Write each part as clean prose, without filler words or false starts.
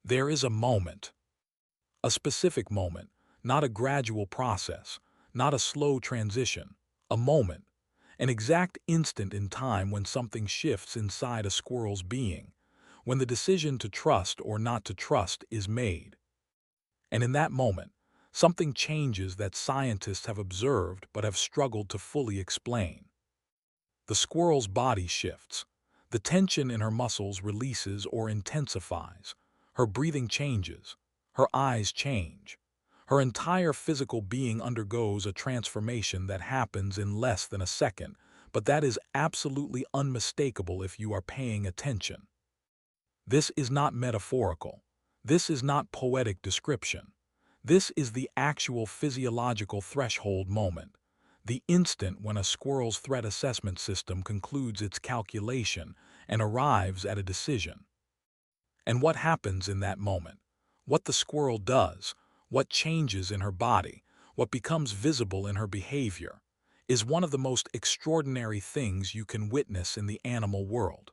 There is a moment, a specific moment, not a gradual process, not a slow transition, a moment, an exact instant in time when something shifts inside a squirrel's being, when the decision to trust or not to trust is made. And in that moment, something changes that scientists have observed but have struggled to fully explain. The squirrel's body shifts. The tension in her muscles releases or intensifies. Her breathing changes. Her eyes change. Her entire physical being undergoes a transformation that happens in less than a second, but that is absolutely unmistakable if you are paying attention. This is not metaphorical. This is not poetic description. This is the actual physiological threshold moment, the instant when a squirrel's threat assessment system concludes its calculation and arrives at a decision. And what happens in that moment? What the squirrel does, what changes in her body, what becomes visible in her behavior, is one of the most extraordinary things you can witness in the animal world.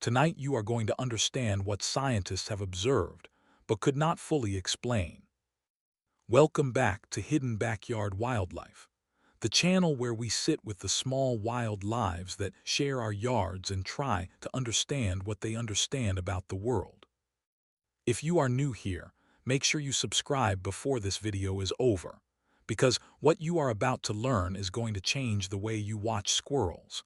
Tonight you are going to understand what scientists have observed, but could not fully explain. Welcome back to Hidden Backyard Wildlife, the channel where we sit with the small wild lives that share our yards and try to understand what they understand about the world. If you are new here, make sure you subscribe before this video is over, because what you are about to learn is going to change the way you watch squirrels.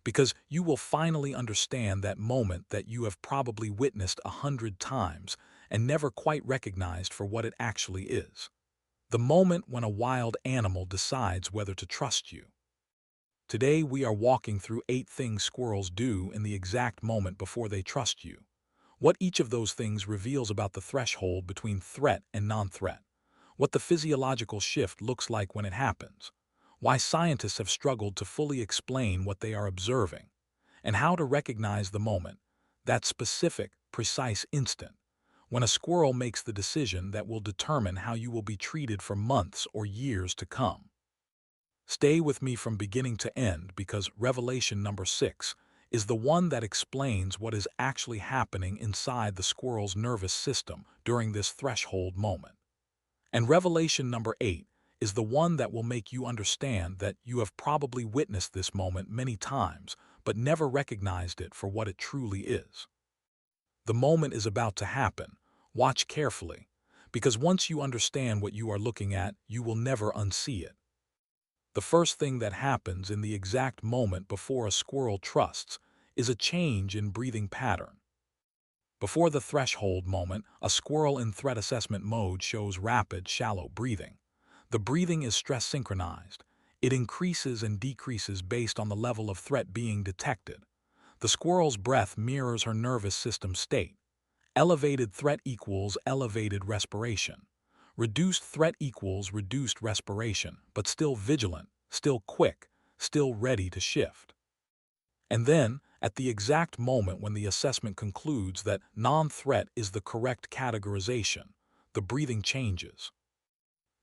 Because you will finally understand that moment that you have probably witnessed 100 times and never quite recognized for what it actually is. The moment when a wild animal decides whether to trust you. Today we are walking through 8 things squirrels do in the exact moment before they trust you. What each of those things reveals about the threshold between threat and non-threat. What the physiological shift looks like when it happens. Why scientists have struggled to fully explain what they are observing. And how to recognize the moment, that specific, precise instant, when a squirrel makes the decision that will determine how you will be treated for months or years to come. Stay with me from beginning to end because revelation number 6 is the one that explains what is actually happening inside the squirrel's nervous system during this threshold moment. And revelation number 8 is the one that will make you understand that you have probably witnessed this moment many times but never recognized it for what it truly is. The moment is about to happen. Watch carefully, because once you understand what you are looking at, you will never unsee it. The first thing that happens in the exact moment before a squirrel trusts is a change in breathing pattern. Before the threshold moment, a squirrel in threat assessment mode shows rapid, shallow breathing. The breathing is stress synchronized. It increases and decreases based on the level of threat being detected. The squirrel's breath mirrors her nervous system state. Elevated threat equals elevated respiration. Reduced threat equals reduced respiration, but still vigilant, still quick, still ready to shift. And then, at the exact moment when the assessment concludes that non-threat is the correct categorization, the breathing changes.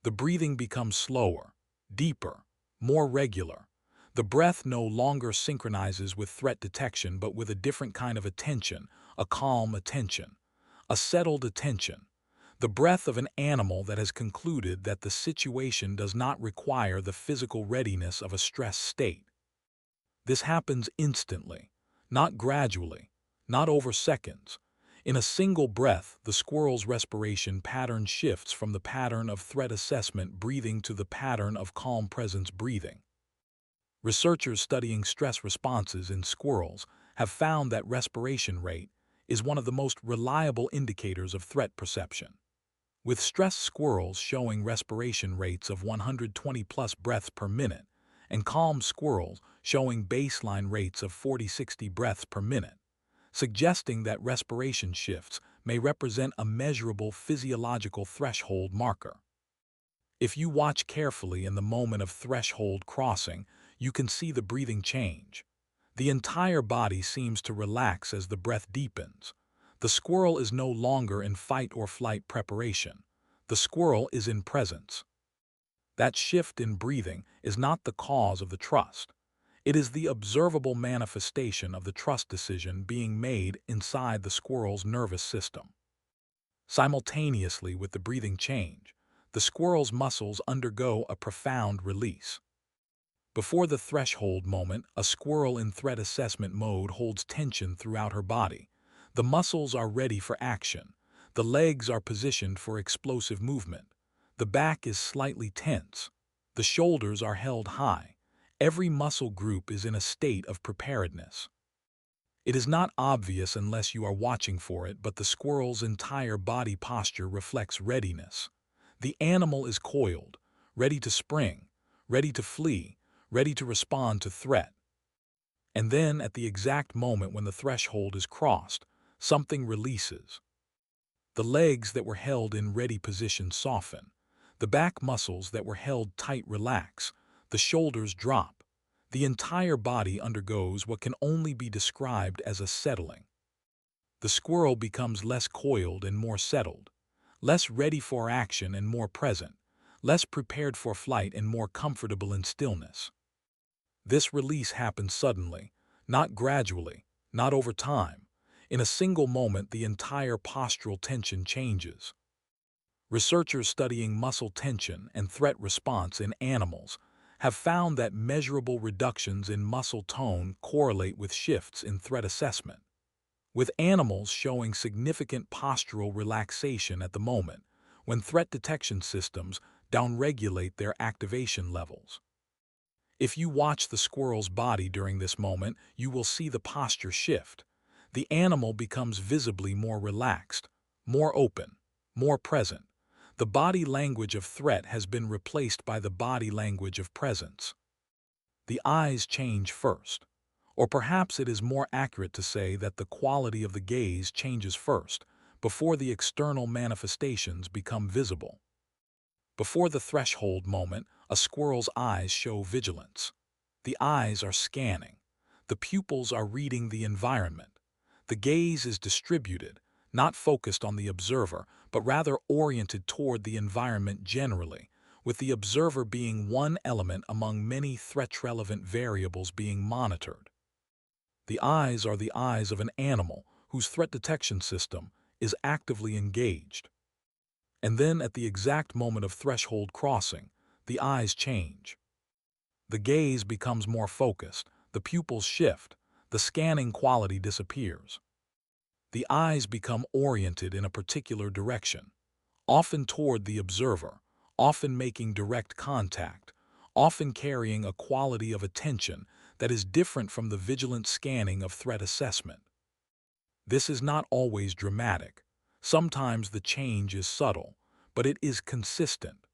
The breathing becomes slower, deeper, more regular. The breath no longer synchronizes with threat detection but with a different kind of attention, a calm attention, a settled attention. The breath of an animal that has concluded that the situation does not require the physical readiness of a stress state. This happens instantly, not gradually, not over seconds. In a single breath, the squirrel's respiration pattern shifts from the pattern of threat assessment breathing to the pattern of calm presence breathing. Researchers studying stress responses in squirrels have found that respiration rate is one of the most reliable indicators of threat perception. With stressed squirrels showing respiration rates of 120 plus breaths per minute, and calm squirrels showing baseline rates of 40-60 breaths per minute, suggesting that respiration shifts may represent a measurable physiological threshold marker. If you watch carefully in the moment of threshold crossing, you can see the breathing change. The entire body seems to relax as the breath deepens. The squirrel is no longer in fight or flight preparation. The squirrel is in presence. That shift in breathing is not the cause of the trust. It is the observable manifestation of the trust decision being made inside the squirrel's nervous system. Simultaneously with the breathing change, the squirrel's muscles undergo a profound release. Before the threshold moment, a squirrel in threat assessment mode holds tension throughout her body. The muscles are ready for action. The legs are positioned for explosive movement. The back is slightly tense. The shoulders are held high. Every muscle group is in a state of preparedness. It is not obvious unless you are watching for it, but the squirrel's entire body posture reflects readiness. The animal is coiled, ready to spring, ready to flee, ready to respond to threat. And then, at the exact moment when the threshold is crossed, something releases. The legs that were held in ready position soften. The back muscles that were held tight relax. The shoulders drop. The entire body undergoes what can only be described as a settling. The squirrel becomes less coiled and more settled, less ready for action and more present, less prepared for flight and more comfortable in stillness. This release happens suddenly, not gradually, not over time. In a single moment, the entire postural tension changes. Researchers studying muscle tension and threat response in animals have found that measurable reductions in muscle tone correlate with shifts in threat assessment, with animals showing significant postural relaxation at the moment when threat detection systems downregulate their activation levels. If you watch the squirrel's body during this moment, you will see the posture shift. The animal becomes visibly more relaxed, more open, more present. The body language of threat has been replaced by the body language of presence. The eyes change first. Or perhaps it is more accurate to say that the quality of the gaze changes first, before the external manifestations become visible. Before the threshold moment, a squirrel's eyes show vigilance. The eyes are scanning. The pupils are reading the environment. The gaze is distributed, not focused on the observer, but rather oriented toward the environment generally, with the observer being one element among many threat-relevant variables being monitored. The eyes are the eyes of an animal whose threat detection system is actively engaged. And then, at the exact moment of threshold crossing, the eyes change. The gaze becomes more focused, the pupils shift, the scanning quality disappears. The eyes become oriented in a particular direction, often toward the observer, often making direct contact, often carrying a quality of attention that is different from the vigilant scanning of threat assessment. This is not always dramatic. Sometimes the change is subtle, but it is consistent.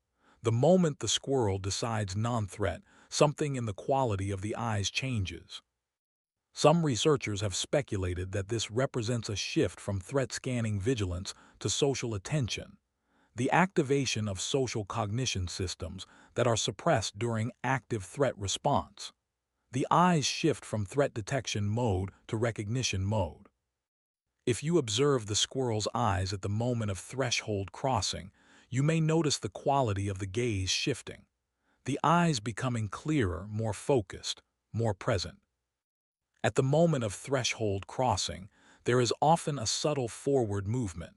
The moment the squirrel decides non-threat, something in the quality of the eyes changes. Some researchers have speculated that this represents a shift from threat scanning vigilance to social attention, the activation of social cognition systems that are suppressed during active threat response. The eyes shift from threat detection mode to recognition mode. If you observe the squirrel's eyes at the moment of threshold crossing, you may notice the quality of the gaze shifting, the eyes becoming clearer, more focused, more present. At the moment of threshold crossing, there is often a subtle forward movement,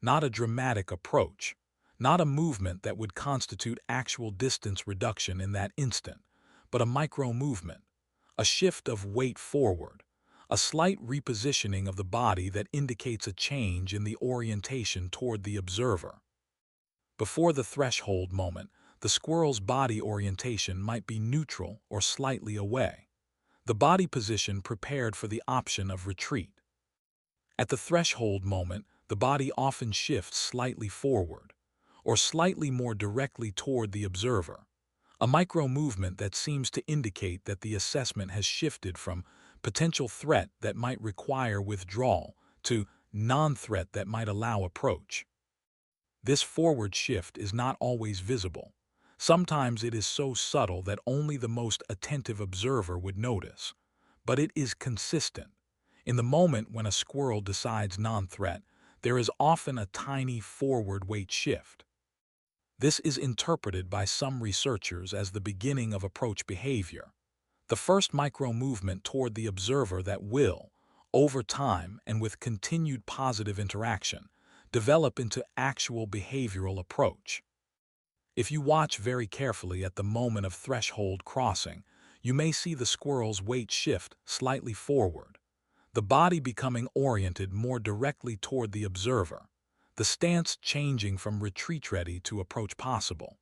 not a dramatic approach, not a movement that would constitute actual distance reduction in that instant, but a micro-movement, a shift of weight forward, a slight repositioning of the body that indicates a change in the orientation toward the observer. Before the threshold moment, the squirrel's body orientation might be neutral or slightly away, the body position prepared for the option of retreat. At the threshold moment, the body often shifts slightly forward, or slightly more directly toward the observer, a micro-movement that seems to indicate that the assessment has shifted from potential threat that might require withdrawal to non-threat that might allow approach. This forward shift is not always visible. Sometimes it is so subtle that only the most attentive observer would notice, but it is consistent. In the moment when a squirrel decides non-threat, there is often a tiny forward weight shift. This is interpreted by some researchers as the beginning of approach behavior, the first micro-movement toward the observer that will, over time and with continued positive interaction, develop into actual behavioral approach. If you watch very carefully at the moment of threshold crossing, you may see the squirrel's weight shift slightly forward, the body becoming oriented more directly toward the observer, the stance changing from retreat ready to approach possible.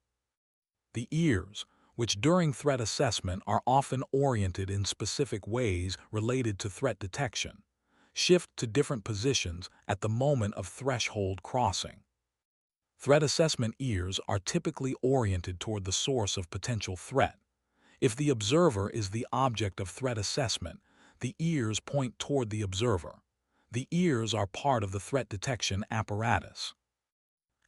The ears, which during threat assessment are often oriented in specific ways related to threat detection, shift to different positions at the moment of threshold crossing. Threat assessment ears are typically oriented toward the source of potential threat. If the observer is the object of threat assessment, the ears point toward the observer. The ears are part of the threat detection apparatus.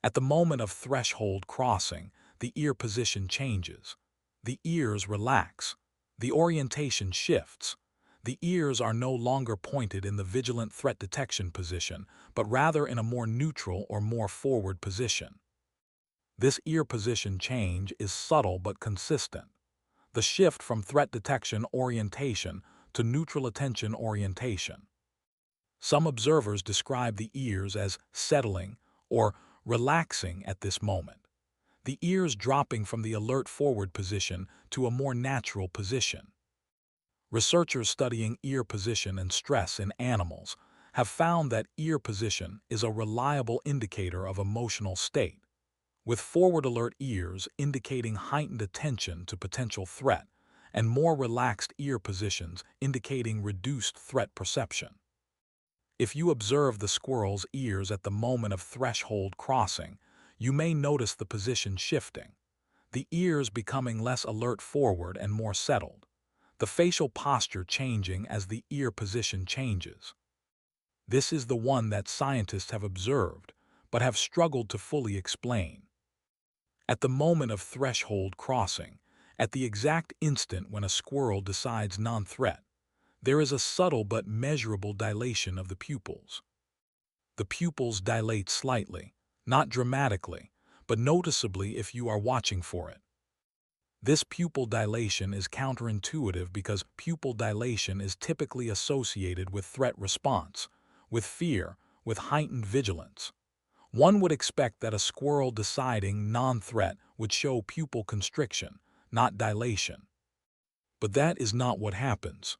At the moment of threshold crossing, the ear position changes. The ears relax. The orientation shifts. The ears are no longer pointed in the vigilant threat detection position, but rather in a more neutral or more forward position. This ear position change is subtle but consistent. The shift from threat detection orientation to neutral attention orientation. Some observers describe the ears as settling or relaxing at this moment, the ears dropping from the alert forward position to a more natural position. Researchers studying ear position and stress in animals have found that ear position is a reliable indicator of emotional state, with forward alert ears indicating heightened attention to potential threat and more relaxed ear positions indicating reduced threat perception. If you observe the squirrel's ears at the moment of threshold crossing, you may notice the position shifting, the ears becoming less alert forward and more settled, the facial posture changing as the ear position changes. This is the one that scientists have observed, but have struggled to fully explain. At the moment of threshold crossing, at the exact instant when a squirrel decides non-threat, there is a subtle but measurable dilation of the pupils. The pupils dilate slightly, not dramatically, but noticeably if you are watching for it. This pupil dilation is counterintuitive because pupil dilation is typically associated with threat response, with fear, with heightened vigilance. One would expect that a squirrel deciding non-threat would show pupil constriction, not dilation. But that is not what happens.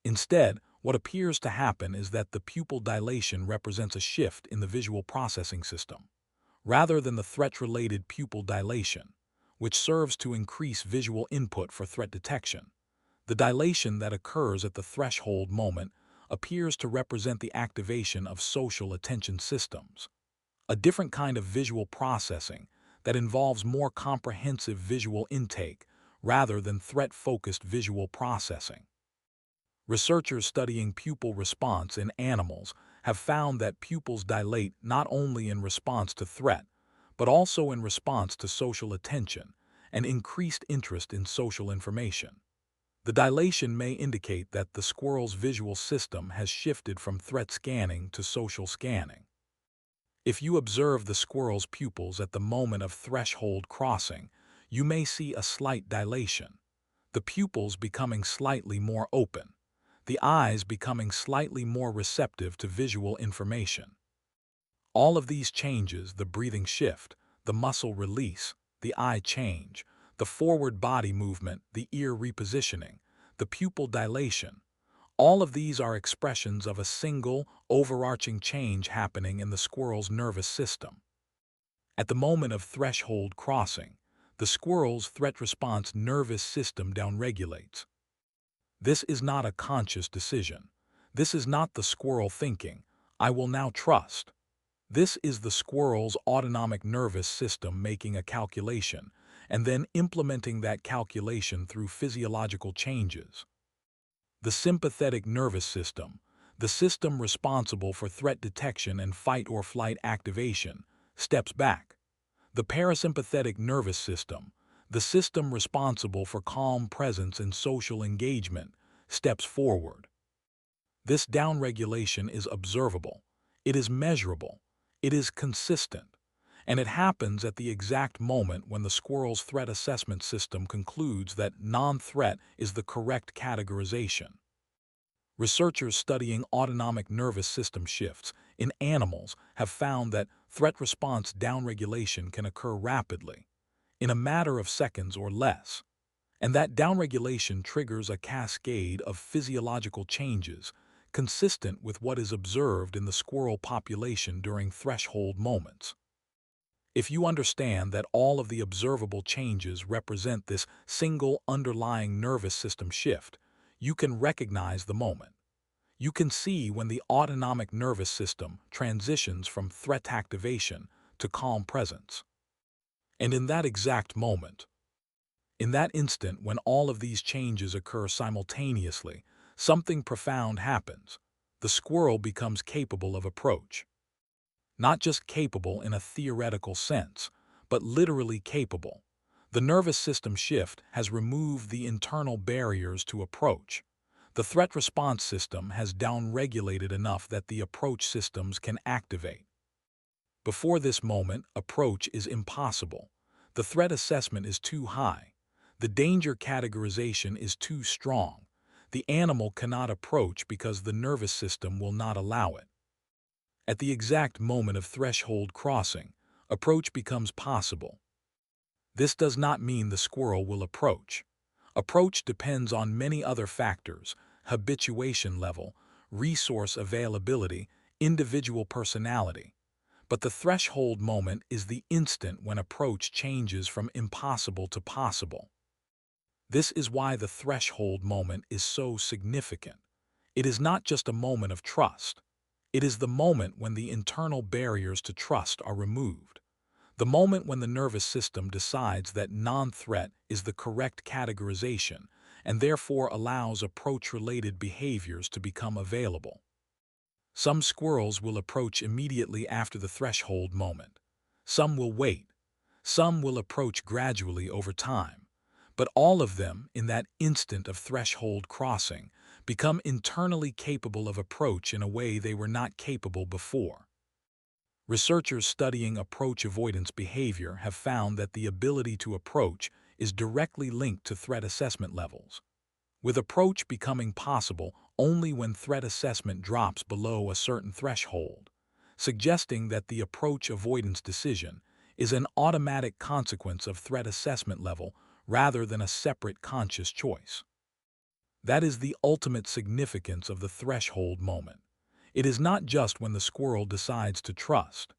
Instead, what appears to happen is that the pupil dilation represents a shift in the visual processing system, rather than the threat-related pupil dilation, which serves to increase visual input for threat detection. The dilation that occurs at the threshold moment appears to represent the activation of social attention systems, a different kind of visual processing that involves more comprehensive visual intake rather than threat-focused visual processing. Researchers studying pupil response in animals have found that pupils dilate not only in response to threat, but also in response to social attention and increased interest in social information. The dilation may indicate that the squirrel's visual system has shifted from threat scanning to social scanning. If you observe the squirrel's pupils at the moment of threshold crossing, you may see a slight dilation, the pupils becoming slightly more open, the eyes becoming slightly more receptive to visual information. All of these changes, the breathing shift, the muscle release, the eye change, the forward body movement, the ear repositioning, the pupil dilation, all of these are expressions of a single, overarching change happening in the squirrel's nervous system. At the moment of threshold crossing, the squirrel's threat response nervous system downregulates. This is not a conscious decision. This is not the squirrel thinking, "I will now trust." This is the squirrel's autonomic nervous system making a calculation and then implementing that calculation through physiological changes. The sympathetic nervous system, the system responsible for threat detection and fight or flight activation, steps back. The parasympathetic nervous system, the system responsible for calm presence and social engagement, steps forward. This downregulation is observable, it is measurable, it is consistent, and it happens at the exact moment when the squirrel's threat assessment system concludes that non-threat is the correct categorization. Researchers studying autonomic nervous system shifts in animals have found that threat response downregulation can occur rapidly, in a matter of seconds or less, and that downregulation triggers a cascade of physiological changes consistent with what is observed in the squirrel population during threshold moments. If you understand that all of the observable changes represent this single underlying nervous system shift, you can recognize the moment. You can see when the autonomic nervous system transitions from threat activation to calm presence. And in that exact moment, in that instant when all of these changes occur simultaneously, something profound happens. The squirrel becomes capable of approach. Not just capable in a theoretical sense, but literally capable. The nervous system shift has removed the internal barriers to approach. The threat response system has downregulated enough that the approach systems can activate. Before this moment, approach is impossible. The threat assessment is too high. The danger categorization is too strong. The animal cannot approach because the nervous system will not allow it. At the exact moment of threshold crossing, approach becomes possible. This does not mean the squirrel will approach. Approach depends on many other factors: habituation level, resource availability, individual personality. But the threshold moment is the instant when approach changes from impossible to possible. This is why the threshold moment is so significant. It is not just a moment of trust. It is the moment when the internal barriers to trust are removed. The moment when the nervous system decides that non-threat is the correct categorization and therefore allows approach-related behaviors to become available. Some squirrels will approach immediately after the threshold moment. Some will wait. Some will approach gradually over time. But all of them, in that instant of threshold crossing, become internally capable of approach in a way they were not capable before. Researchers studying approach avoidance behavior have found that the ability to approach is directly linked to threat assessment levels, with approach becoming possible only when threat assessment drops below a certain threshold, suggesting that the approach avoidance decision is an automatic consequence of threat assessment level rather than a separate conscious choice. That is the ultimate significance of the threshold moment. It is not just when the squirrel decides to trust.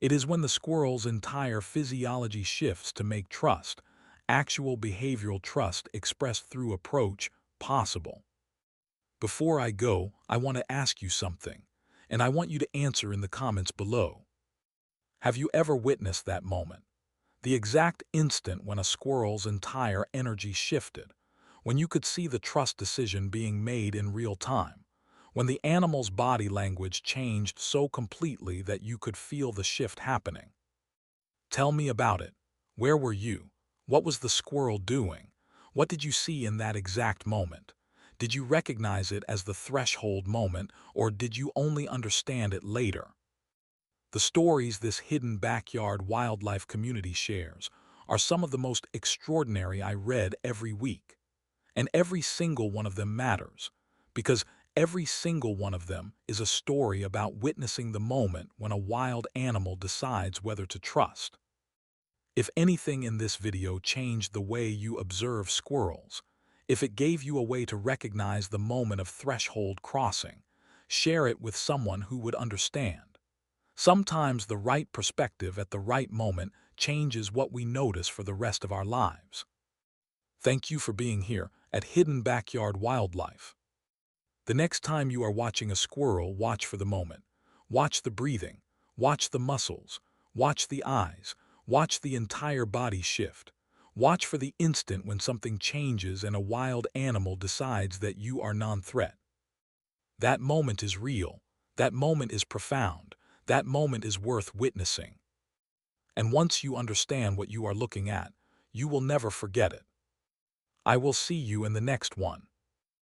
It is when the squirrel's entire physiology shifts to make trust, actual behavioral trust expressed through approach, possible. Before I go, I want to ask you something, and I want you to answer in the comments below. Have you ever witnessed that moment? The exact instant when a squirrel's entire energy shifted, when you could see the trust decision being made in real time, when the animal's body language changed so completely that you could feel the shift happening. Tell me about it. Where were you? What was the squirrel doing? What did you see in that exact moment? Did you recognize it as the threshold moment, or did you only understand it later? The stories this hidden backyard wildlife community shares are some of the most extraordinary I read every week. And every single one of them matters, because every single one of them is a story about witnessing the moment when a wild animal decides whether to trust. If anything in this video changed the way you observe squirrels, if it gave you a way to recognize the moment of threshold crossing, share it with someone who would understand. Sometimes the right perspective at the right moment changes what we notice for the rest of our lives. Thank you for being here at Hidden Backyard Wildlife. The next time you are watching a squirrel, watch for the moment. Watch the breathing. Watch the muscles. Watch the eyes. Watch the entire body shift. Watch for the instant when something changes and a wild animal decides that you are non-threat. That moment is real. That moment is profound. That moment is worth witnessing. And once you understand what you are looking at, you will never forget it. I will see you in the next one.